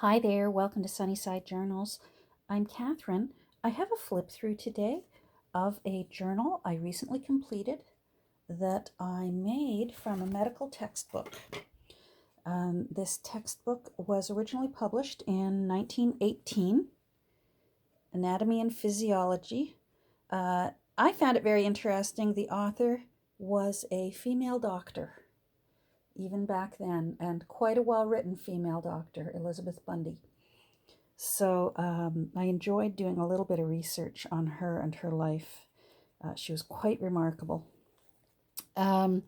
Hi there, welcome to Sunnyside Journals. I'm Catherine. I have a flip through today of a journal I recently completed that I made from a medical textbook. This textbook was originally published in 1918, Anatomy and Physiology. I found it very interesting. The author was a female doctor, even back then, and quite a well-written female doctor, Elizabeth Bundy. So I enjoyed doing a little bit of research on her and her life. She was quite remarkable. Um,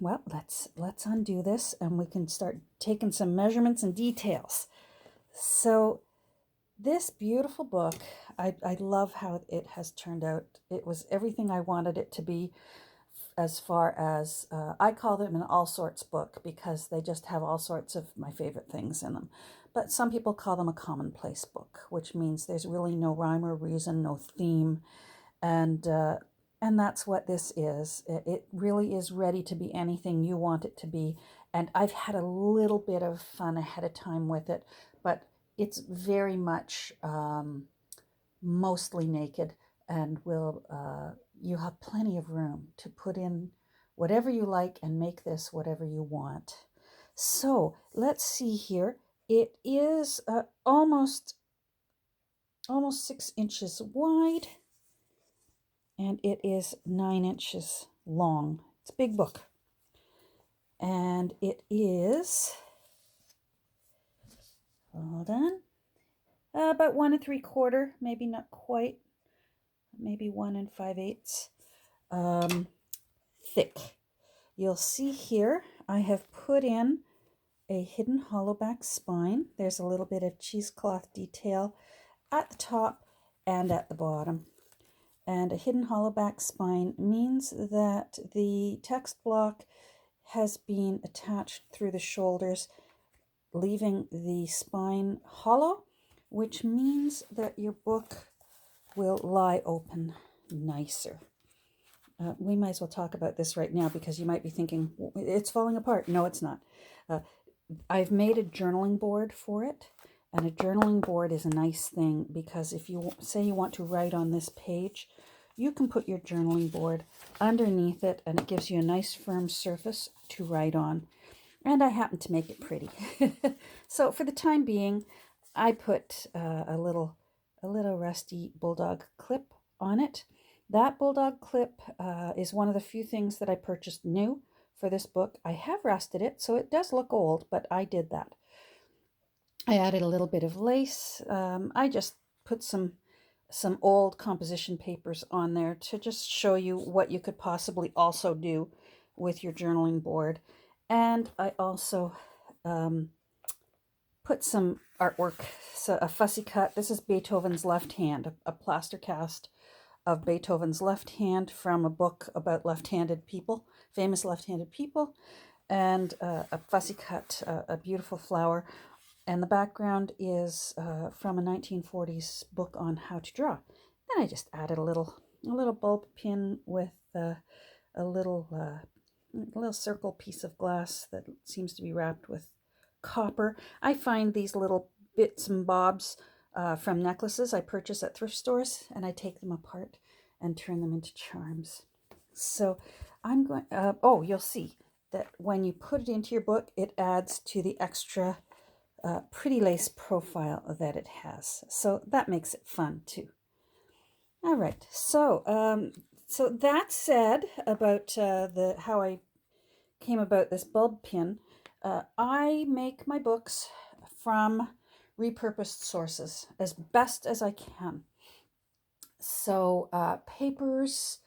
let's undo this and we can start taking some measurements and details. So this beautiful book, I love how it has turned out. It was everything I wanted it to be, as far as I call them an all sorts book because they just have all sorts of my favorite things in them. But some people call them a commonplace book, which means there's really no rhyme or reason, no theme, and uh, and that's what this is. It really is ready to be anything you want it to be. And I've had a little bit of fun ahead of time with it, but it's very much mostly naked, and will you have plenty of room to put in whatever you like and make this whatever you want. So let's see here. It is almost 6 inches wide, and it is 9 inches long. It's a big book, and it is, hold on, about 1 3/4, maybe not quite, maybe 1 5/8 thick. You'll see here I have put in a hidden hollowback spine. There's a little bit of cheesecloth detail at the top and at the bottom. And a hidden hollowback spine means that the text block has been attached through the shoulders, leaving the spine hollow, which means that your book will lie open nicer. We might as well talk about this right now because you might be thinking, it's falling apart. No, it's not. I've made a journaling board for it, and a journaling board is a nice thing because if you say you want to write on this page, you can put your journaling board underneath it, and it gives you a nice firm surface to write on. And I happen to make it pretty. So for the time being, I put a little rusty bulldog clip on it. That bulldog clip is one of the few things that I purchased new for this book. I have rusted it, so it does look old, but I did that. I added a little bit of lace. I just put some old composition papers on there to just show you what you could possibly also do with your journaling board. And I also put some artwork, so a fussy cut. This is Beethoven's Left Hand, a plaster cast of Beethoven's Left Hand from a book about left-handed people, famous left-handed people, and a fussy cut, a beautiful flower. And the background is from a 1940s book on how to draw. Then I just added a little bulb pin with a little circle piece of glass that seems to be wrapped with copper. I find these little bits and bobs from necklaces I purchase at thrift stores, and I take them apart and turn them into charms. So I'm going, you'll see that when you put it into your book, it adds to the extra pretty lace profile that it has. So that makes it fun too. All right, so that said about how I came about this bulb pin, I make my books from repurposed sources as best as I can. So papers,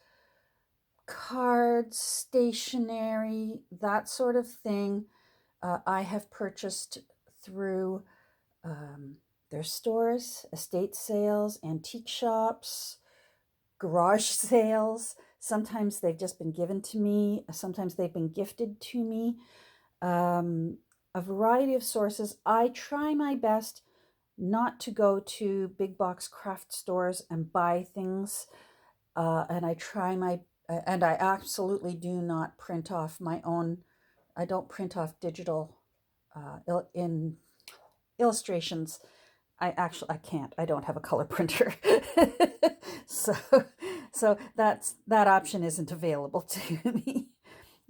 cards, stationery, that sort of thing, I have purchased through their stores, estate sales, antique shops, garage sales. Sometimes they've just been given to me. Sometimes they've been gifted to me. A variety of sources. I try my best not to go to big box craft stores and buy things. And I absolutely do not print off my own. I don't print off digital in illustrations. I can't. I don't have a color printer. so that option isn't available to me.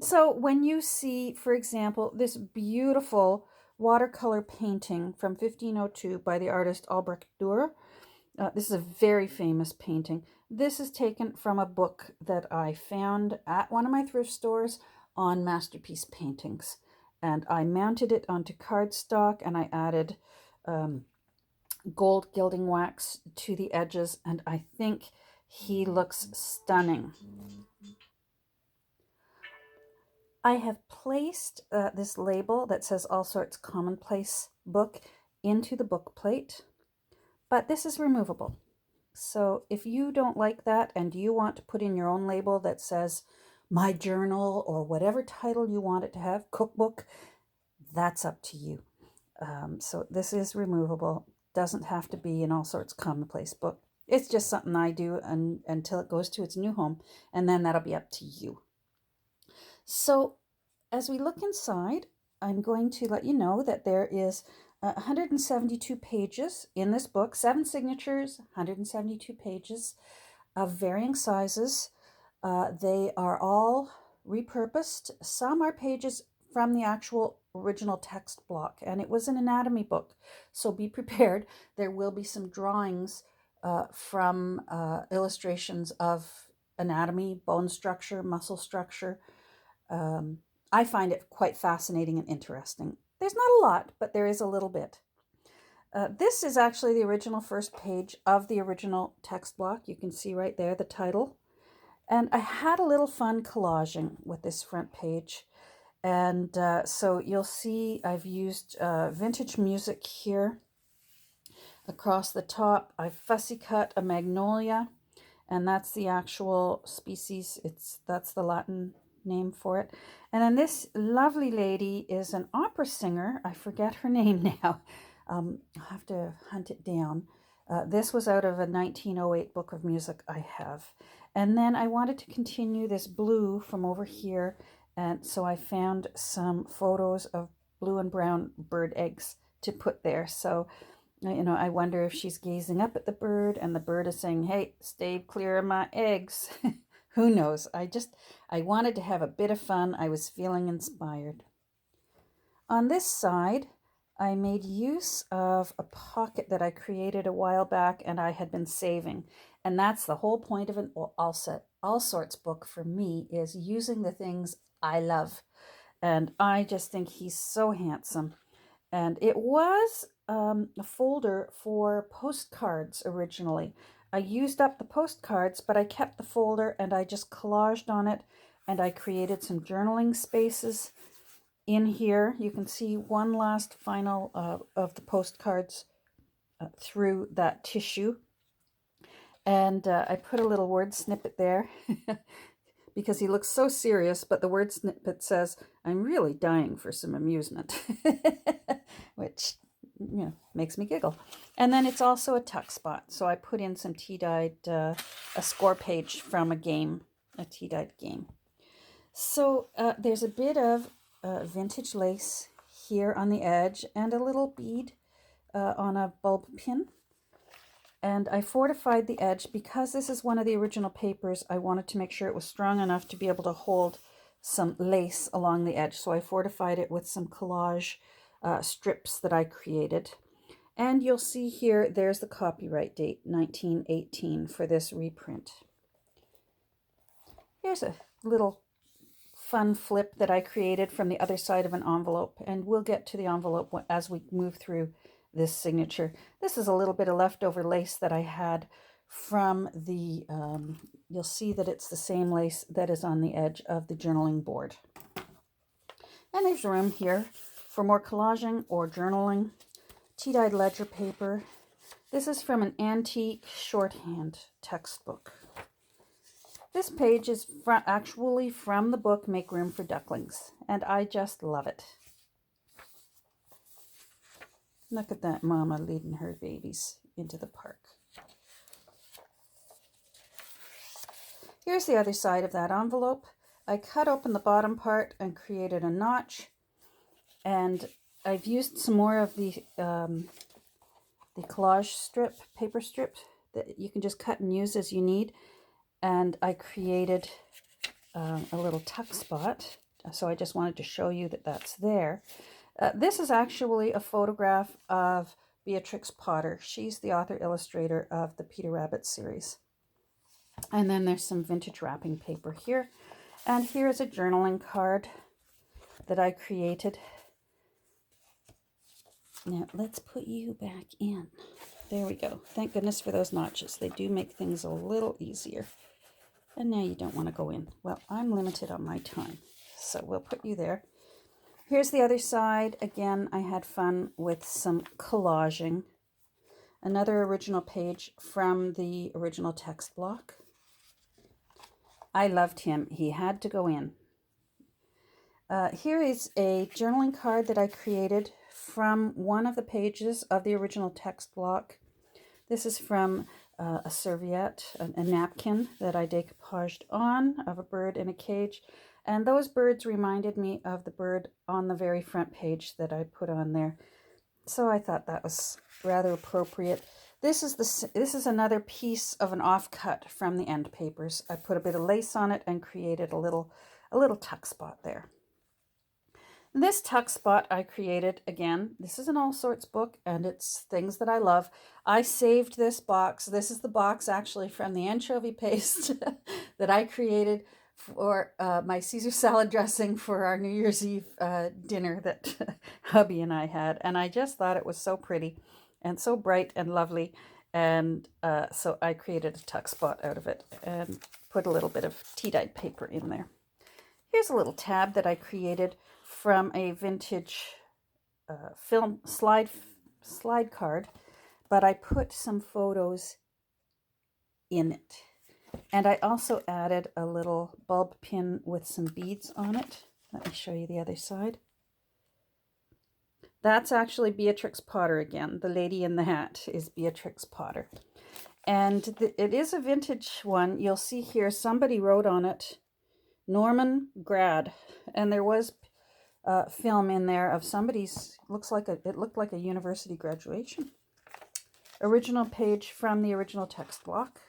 So when you see, for example, this beautiful watercolor painting from 1502 by the artist Albrecht Dürer, this is a very famous painting. This is taken from a book that I found at one of my thrift stores on masterpiece paintings. And I mounted it onto cardstock, and I added gold gilding wax to the edges, and I think he looks stunning. I have placed this label that says All Sorts Commonplace Book into the book plate, but this is removable. So if you don't like that and you want to put in your own label that says My Journal or whatever title you want it to have, cookbook, that's up to you. So this is removable. Doesn't have to be an All Sorts Commonplace Book. It's just something I do until it goes to its new home, and then that'll be up to you. So as we look inside, I'm going to let you know that there is 172 pages in this book, 7 signatures, 172 pages of varying sizes. They are all repurposed. Some are pages from the actual original text block, and it was an anatomy book, so be prepared. There will be some drawings from illustrations of anatomy, bone structure, muscle structure. I find it quite fascinating and interesting. There's not a lot, but there is a little bit. This is actually the original first page of the original text block. You can see right there the title. And I had a little fun collaging with this front page. And so you'll see I've used vintage music here across the top. I've fussy cut a magnolia, and that's the actual species. That's the Latin name for it. And then this lovely lady is an opera singer. I forget her name now. I'll have to hunt it down. This was out of a 1908 book of music I have. And then I wanted to continue this blue from over here, and so I found some photos of blue and brown bird eggs to put there. So, I wonder if she's gazing up at the bird and the bird is saying, hey, stay clear of my eggs. Who knows? I wanted to have a bit of fun. I was feeling inspired. On this side, I made use of a pocket that I created a while back and I had been saving. And that's the whole point of an all sorts book for me, is using the things I love. And I just think he's so handsome. And it was a folder for postcards originally. I used up the postcards, but I kept the folder and I just collaged on it, and I created some journaling spaces in here. You can see one last final of the postcards through that tissue. And I put a little word snippet there because he looks so serious, but the word snippet says, I'm really dying for some amusement, which makes me giggle. And then it's also a tuck spot. So I put in some tea-dyed, a score page from a game, a tea-dyed game. So there's a bit of vintage lace here on the edge and a little bead on a bulb pin. And I fortified the edge because this is one of the original papers. I wanted to make sure it was strong enough to be able to hold some lace along the edge. So I fortified it with some collage strips that I created. And you'll see here, there's the copyright date, 1918, for this reprint. Here's a little fun flip that I created from the other side of an envelope, and we'll get to the envelope as we move through this signature. This is a little bit of leftover lace that I had from the, you'll see that it's the same lace that is on the edge of the journaling board. And there's room here for more collaging or journaling. Tea-dyed ledger paper. This is from an antique shorthand textbook. This page is actually from the book Make Room for Ducklings, and I just love it. Look at that mama leading her babies into the park. Here's the other side of that envelope. I cut open the bottom part and created a notch, and I've used some more of the collage strip, paper strip that you can just cut and use as you need. And I created a little tuck spot. So I just wanted to show you that that's there. This is actually a photograph of Beatrix Potter. She's the author-illustrator of the Peter Rabbit series. And then there's some vintage wrapping paper here. And here's a journaling card that I created. Now, let's put you back in. There we go. Thank goodness for those notches. They do make things a little easier. And now you don't want to go in. Well, I'm limited on my time, so we'll put you there. Here's the other side. Again, I had fun with some collaging. Another original page from the original text block. I loved him. He had to go in. Here is a journaling card that I created from one of the pages of the original text block. This is from a serviette, a napkin that I decoupaged on of a bird in a cage. And those birds reminded me of the bird on the very front page that I put on there. So I thought that was rather appropriate. This is another piece of an offcut from the end papers. I put a bit of lace on it and created a little tuck spot there. This tuck spot I created, again, this is an all sorts book and it's things that I love. I saved this box. This is the box actually from the anchovy paste that I created for my Caesar salad dressing for our New Year's Eve dinner that hubby and I had. And I just thought it was so pretty and so bright and lovely. And so I created a tuck spot out of it and put a little bit of tea-dyed paper in there. Here's a little tab that I created from a vintage film slide card, but I put some photos in it. And I also added a little bulb pin with some beads on it. Let me show you the other side. That's actually Beatrix Potter again. The lady in the hat is Beatrix Potter. And it is a vintage one. You'll see here somebody wrote on it, Norman grad. And there was film in there of somebody's, it looked like a university graduation. Original page from the original text block.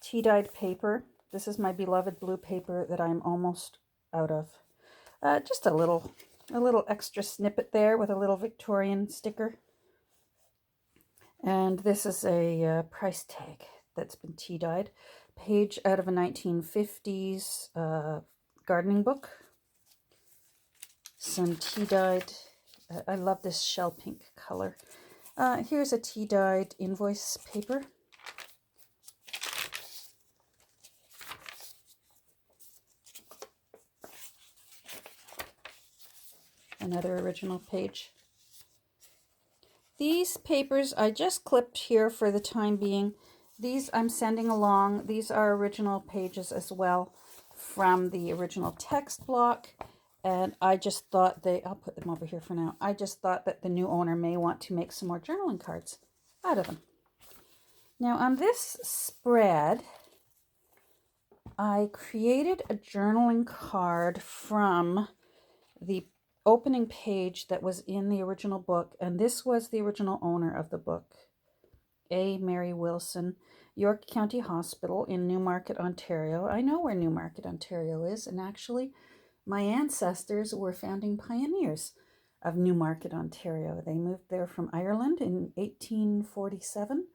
Tea-dyed paper. This is my beloved blue paper that I'm almost out of. Just a little extra snippet there with a little Victorian sticker. And this is a price tag that's been tea-dyed. Page out of a 1950s gardening book. Some tea-dyed, I love this shell pink color. Here's a tea-dyed invoice paper. Another original page. These papers I just clipped here for the time being. These I'm sending along. These are original pages as well from the original text block. And I just thought I'll put them over here for now. I just thought that the new owner may want to make some more journaling cards out of them. Now on this spread, I created a journaling card from the opening page that was in the original book. And this was the original owner of the book, A. Mary Wilson, York County Hospital in Newmarket, Ontario. I know where Newmarket, Ontario is, and actually my ancestors were founding pioneers of Newmarket, Ontario. They moved there from Ireland in 1847,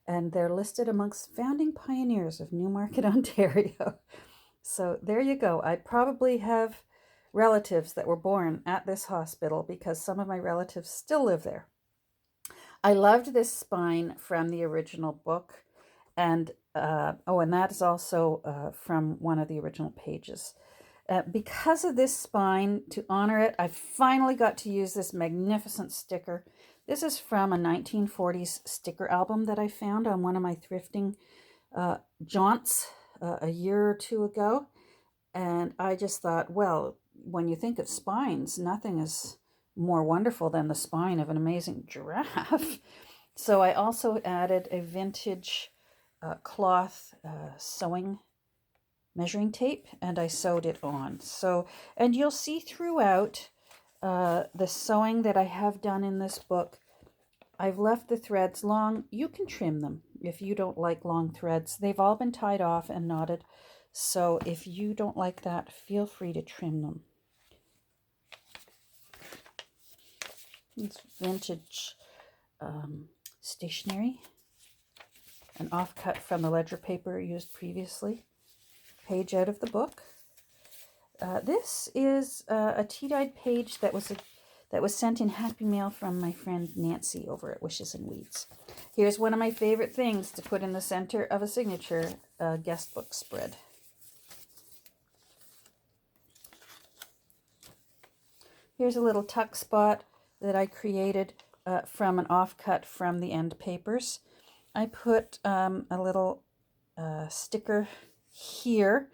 and they're listed amongst founding pioneers of Newmarket, Ontario. So there you go. I probably have relatives that were born at this hospital because some of my relatives still live there. I loved this spine from the original book, and and that is also from one of the original pages. Because of this spine, to honor it, I finally got to use this magnificent sticker. This is from a 1940s sticker album that I found on one of my thrifting jaunts a year or two ago. And I just thought, well, when you think of spines, nothing is more wonderful than the spine of an amazing giraffe. So I also added a vintage cloth sewing measuring tape, and I sewed it on. So, and you'll see throughout the sewing that I have done in this book, I've left the threads long. You can trim them if you don't like long threads. They've all been tied off and knotted. So if you don't like that, feel free to trim them. It's vintage stationery. An offcut from the ledger paper used previously. Page out of the book. This is a tea-dyed page that was sent in Happy Mail from my friend Nancy over at Wishes and Weeds. Here's one of my favorite things to put in the center of a signature, a guest book spread. Here's a little tuck spot that I created from an offcut from the end papers. I put a little sticker here,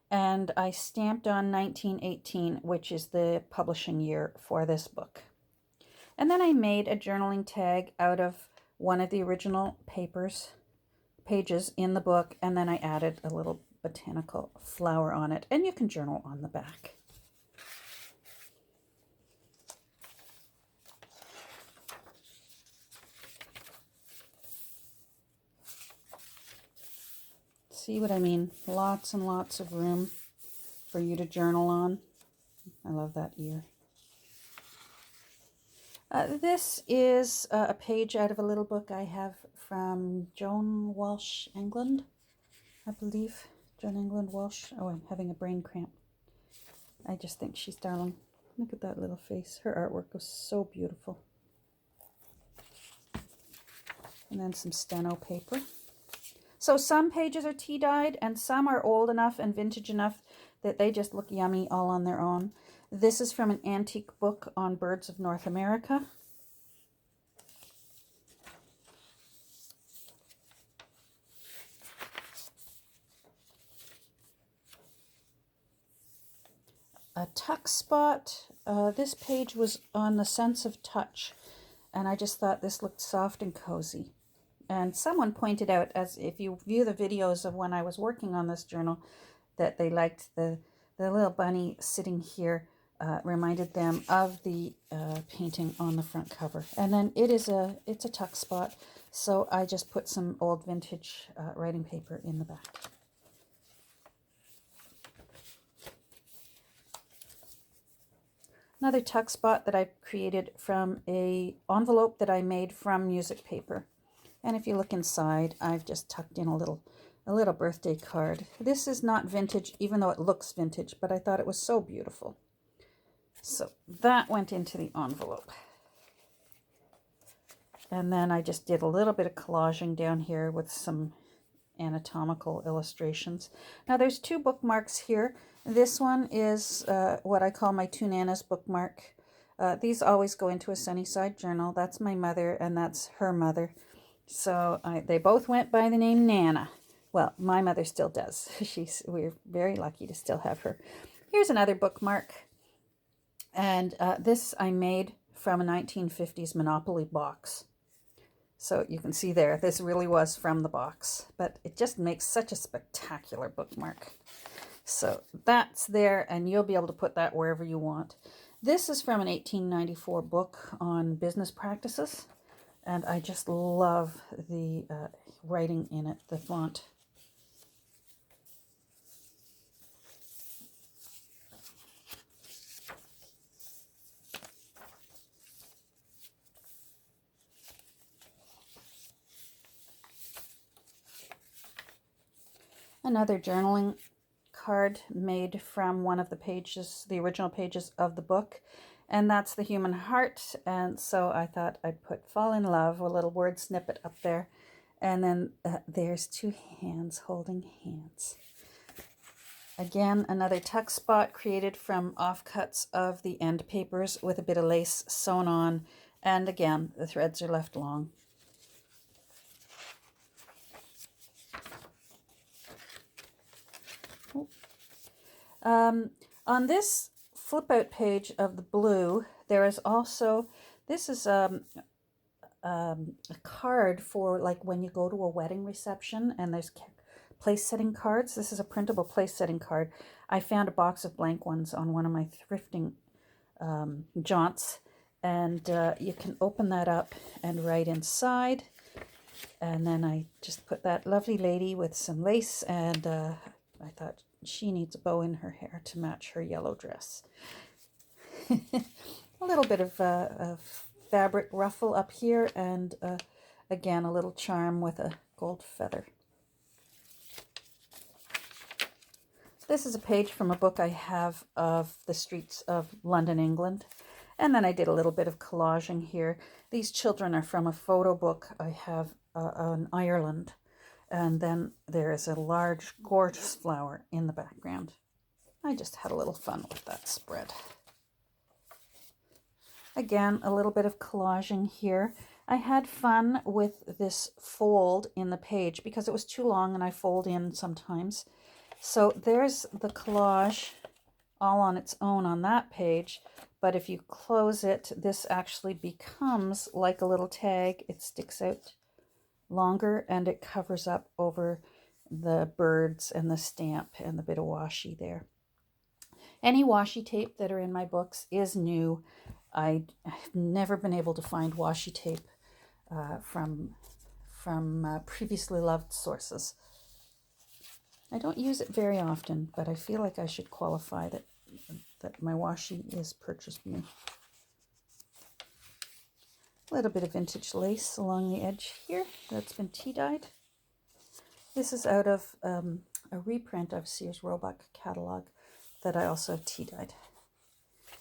and I stamped on 1918, which is the publishing year for this book. And then I made a journaling tag out of one of the original pages in the book, and then I added a little botanical flower on it, and you can journal on the back. See what I mean? Lots and lots of room for you to journal on. I love that ear. This is a page out of a little book I have from Joan Walsh England, I believe. Joan England Walsh. Oh, I'm having a brain cramp. I just think she's darling. Look at that little face. Her artwork was so beautiful. And then some steno paper. So some pages are tea-dyed and some are old enough and vintage enough that they just look yummy all on their own. This is from an antique book on birds of North America. A tuck spot. This page was on the sense of touch, and I just thought this looked soft and cozy. And someone pointed out, as if you view the videos of when I was working on this journal, that they liked the little bunny sitting here reminded them of the painting on the front cover. And then it's a tuck spot, so I just put some old vintage writing paper in the back. Another tuck spot that I created from a envelope that I made from music paper. And if you look inside, I've just tucked in a little birthday card. This is not vintage, even though it looks vintage, but I thought it was so beautiful. So that went into the envelope. And then I just did a little bit of collaging down here with some anatomical illustrations. Now there's two bookmarks here. This one is what I call my Two Nanas bookmark. These always go into a Sunnyside journal. That's my mother and that's her mother. So they both went by the name Nana. Well, my mother still does. We're very lucky to still have her. Here's another bookmark. And this I made from a 1950s Monopoly box. So you can see there, this really was from the box. But it just makes such a spectacular bookmark. So that's there, and you'll be able to put that wherever you want. This is from an 1894 book on business practices. And I just love the writing in it, the font. Another journaling card made from one of the pages, the original pages of the book. And that's the human heart. And so I thought I'd put fall in love, a little word snippet up there. And then there's two hands holding hands. Again, another tuck spot created from offcuts of the end papers with a bit of lace sewn on. And again, the threads are left long. On this flip out page of the blue, there is also, this is a card for like when you go to a wedding reception and there's place setting cards. This is a printable place setting card. I found a box of blank ones on one of my thrifting jaunts. And you can open that up and write inside. And then I just put that lovely lady with some lace, and I thought she needs a bow in her hair to match her yellow dress. A little bit of fabric ruffle up here, and again a little charm with a gold feather. This is a page from a book I have of the streets of London, England. And then I did a little bit of collaging here. These children are from a photo book I have on Ireland. And then there is a large, gorgeous flower in the background. I just had a little fun with that spread. Again, a little bit of collaging here. I had fun with this fold in the page because it was too long and I fold in sometimes. So there's the collage all on its own on that page. But if you close it, this actually becomes like a little tag. It sticks out longer and it covers up over the birds and the stamp and the bit of washi there. Any washi tape that are in my books is new. I've never been able to find washi tape from previously loved sources. I don't use it very often, but I feel like I should qualify that my washi is purchased new. A little bit of vintage lace along the edge here that's been tea dyed. This is out of a reprint of Sears Roebuck catalog that I also tea dyed.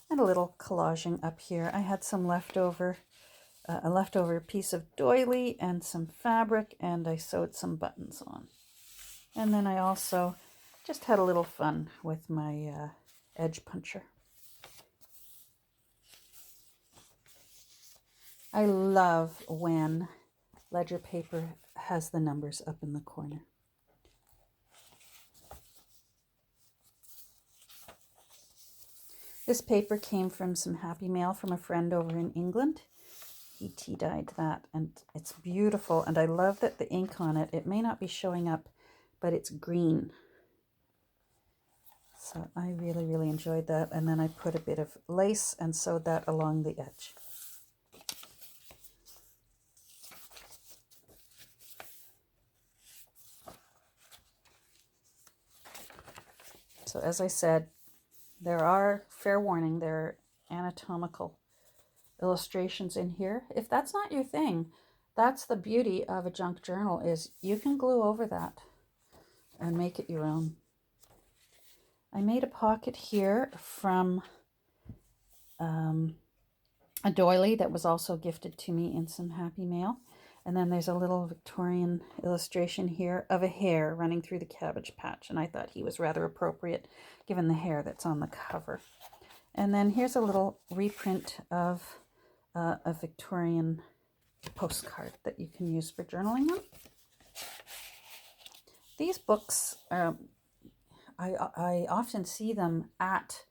And a little collaging up here. I had some leftover, a leftover piece of doily and some fabric, and I sewed some buttons on. And then I also just had a little fun with my edge puncher. I love when ledger paper has the numbers up in the corner. This paper came from some happy mail from a friend over in England. He tea dyed that, and it's beautiful, and I love that the ink on it, it may not be showing up, but it's green. So I really, really enjoyed that. And then I put a bit of lace and sewed that along the edge. So as I said, there are, fair warning, there are anatomical illustrations in here. If that's not your thing, that's the beauty of a junk journal, is you can glue over that and make it your own. I made a pocket here from a doily that was also gifted to me in some happy mail. And then there's a little Victorian illustration here of a hare running through the cabbage patch. And I thought he was rather appropriate given the hair that's on the cover. And then here's a little reprint of a Victorian postcard that you can use for journaling on. These books, I often see them at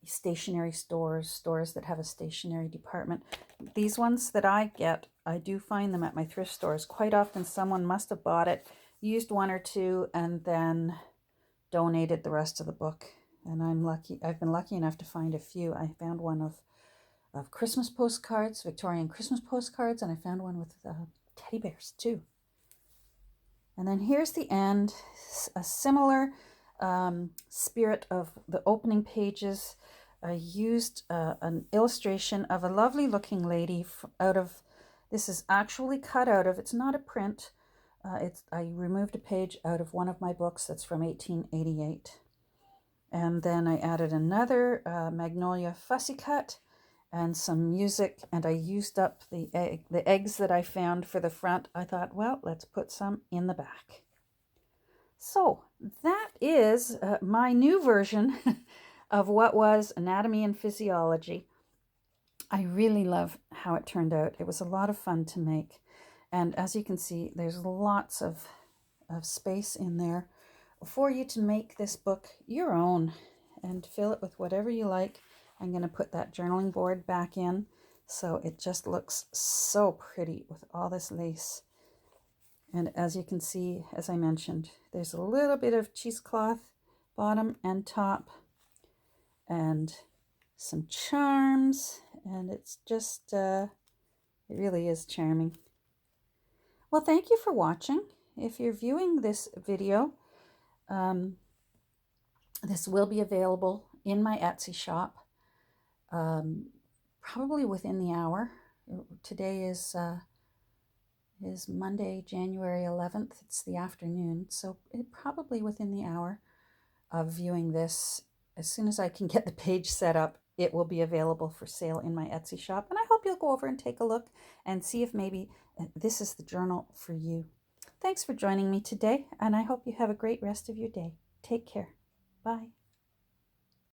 stationery stores that have a stationery department. These ones that I get, I do find them at my thrift stores. Quite often someone must have bought it, used one or two, and then donated the rest of the book. And I've been lucky enough to find a few. I found one of Christmas postcards, Victorian Christmas postcards, and I found one with teddy bears too. And then here's the end, a similar spirit of the opening pages. I used an illustration of a lovely looking lady this is actually cut out of, it's not a print, I removed a page out of one of my books that's from 1888. And then I added another Magnolia fussy cut and some music, and I used up the eggs that I found for the front. I thought, well, let's put some in the back. So that is my new version of what was Anatomy and Physiology. I really love how it turned out. It was a lot of fun to make. And as you can see, there's lots of space in there for you to make this book your own and fill it with whatever you like. I'm going to put that journaling board back in so it just looks so pretty with all this lace. And as you can see, as I mentioned, there's a little bit of cheesecloth bottom and top and some charms, and it's just, it really is charming. Well, thank you for watching. If you're viewing this video, this will be available in my Etsy shop, probably within the hour. Today is Monday, January 11th. It's the afternoon, so probably within the hour of viewing this. As soon as I can get the page set up, it will be available for sale in my Etsy shop. And I hope you'll go over and take a look and see if maybe this is the journal for you. Thanks for joining me today, and I hope you have a great rest of your day. Take care. Bye.